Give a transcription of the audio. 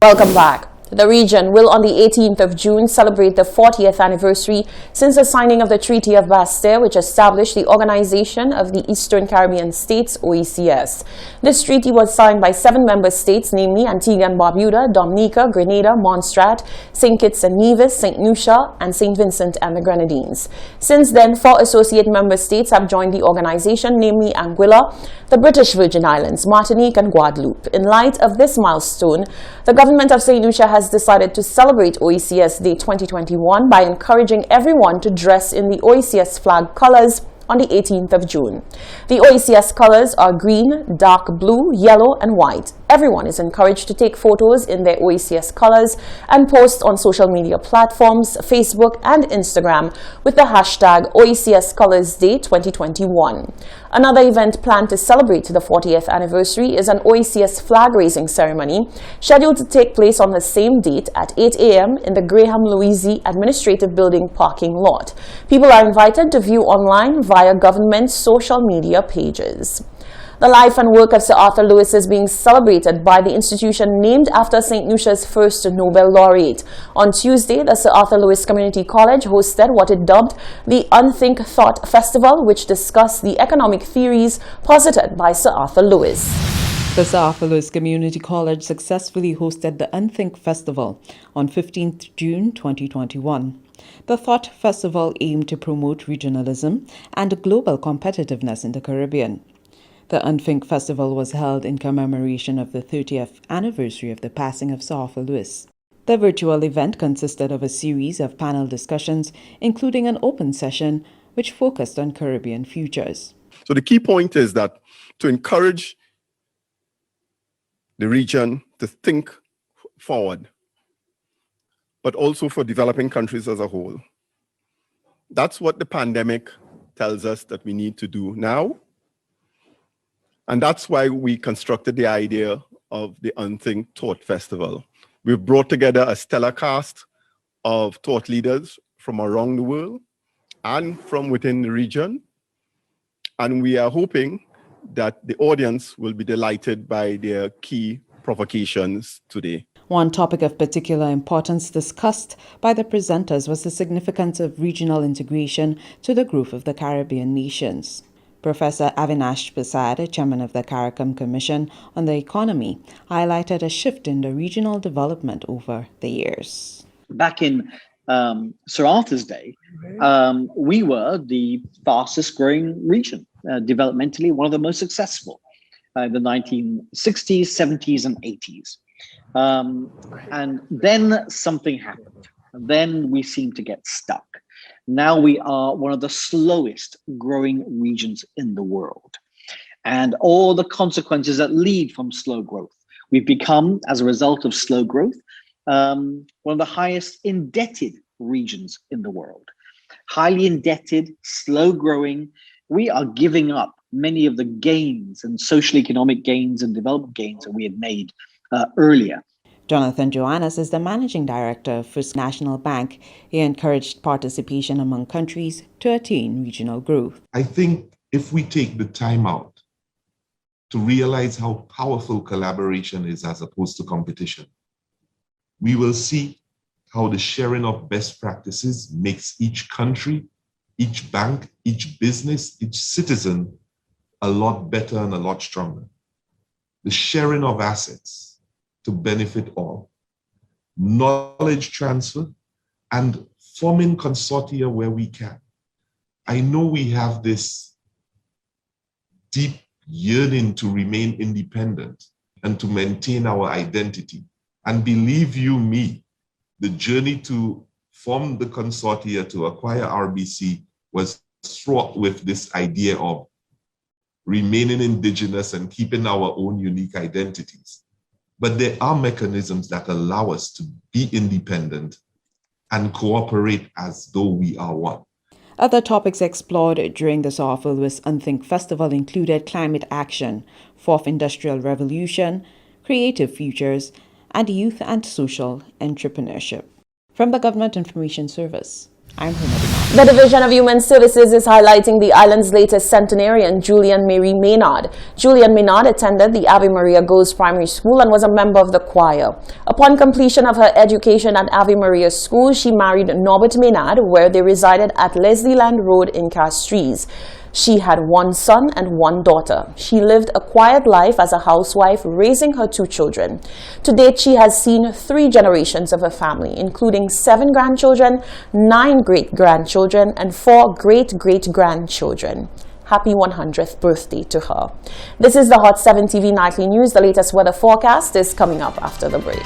Welcome back. The region will on the 18th of June celebrate the 40th anniversary since the signing of the Treaty of Bastille, which established the Organization of the Eastern Caribbean States, OECS. This treaty was signed by 7 member states, namely Antigua and Barbuda, Dominica, Grenada, Montserrat, St. Kitts and Nevis, St. Lucia, and St. Vincent and the Grenadines. Since then, 4 associate member states have joined the organization, namely Anguilla, the British Virgin Islands, Martinique, and Guadeloupe. In light of this milestone, the government of St. Lucia has decided to celebrate OECS Day 2021 by encouraging everyone to dress in the OECS flag colors on the 18th of June. The OECS colors are green, dark blue, yellow, and white. Everyone is encouraged to take photos in their OECS colors and post on social media platforms, Facebook and Instagram with the hashtag OECS Colors Day 2021. Another event planned to celebrate the 40th anniversary is an OECS flag raising ceremony scheduled to take place on the same date at 8 a.m. in the Graham Louisi Administrative Building parking lot. People are invited to view online via government social media pages. The life and work of Sir Arthur Lewis is being celebrated by the institution named after St. Lucia's first Nobel laureate. On Tuesday, the Sir Arthur Lewis Community College hosted what it dubbed the Unthink Thought Festival, which discussed the economic theories posited by Sir Arthur Lewis. The Sir Arthur Lewis Community College successfully hosted the Unthink Festival on 15th June 2021. The Thought Festival aimed to promote regionalism and global competitiveness in the Caribbean. The Unthink Festival was held in commemoration of the 30th anniversary of the passing of Sir Arthur Lewis. The virtual event consisted of a series of panel discussions, including an open session which focused on Caribbean futures. So the key point is that to encourage the region to think forward, but also for developing countries as a whole. That's what the pandemic tells us that we need to do now. And that's why we constructed the idea of the Unthink Thought Festival. We've brought together a stellar cast of thought leaders from around the world and from within the region. And we are hoping that the audience will be delighted by their key provocations today. One topic of particular importance discussed by the presenters was the significance of regional integration to the growth of the Caribbean nations. Professor Avinash Prasad, chairman of the CARICOM Commission on the Economy, highlighted a shift in the regional development over the years. Back in Sir Arthur's day, we were the fastest growing region, developmentally one of the most successful in the 1960s, 70s, and 80s. And then something happened. Then we seemed to get stuck. Now we are one of the slowest growing regions in the world. And all the consequences that lead from slow growth. We've become, as a result of slow growth, one of the highest indebted regions in the world. Highly indebted, slow growing. We are giving up many of the gains and social economic gains and development gains that we had made earlier. Jonathan Joannes is the managing director of First National Bank. He encouraged participation among countries to attain regional growth. I think if we take the time out to realize how powerful collaboration is as opposed to competition, we will see how the sharing of best practices makes each country, each bank, each business, each citizen a lot better and a lot stronger. The sharing of assets to benefit all, knowledge transfer, and forming consortia where we can. I know we have this deep yearning to remain independent and to maintain our identity. And believe you me, the journey to form the consortia to acquire RBC was fraught with this idea of remaining indigenous and keeping our own unique identities. But there are mechanisms that allow us to be independent and cooperate as though we are one. Other topics explored during the Sir Arthur Lewis Unthink Festival included climate action, fourth industrial revolution, creative futures, and youth and social entrepreneurship. From the Government Information Service, I'm Hermedina. The Division of Human Services is highlighting the island's latest centenarian, Julian Mary Maynard. Julian Maynard attended the Ave Maria Girls Primary School and was a member of the choir. Upon completion of her education at Ave Maria School, she married Norbert Maynard, where they resided at Leslieland Road in Castries. She had one son and one daughter. She lived a quiet life as a housewife, raising her 2 children. To date, she has seen 3 generations of her family, including 7 grandchildren, 9 great-grandchildren, and 4 great-great-grandchildren. Happy 100th birthday to her. This is the Hot 7 TV Nightly News. The latest weather forecast is coming up after the break.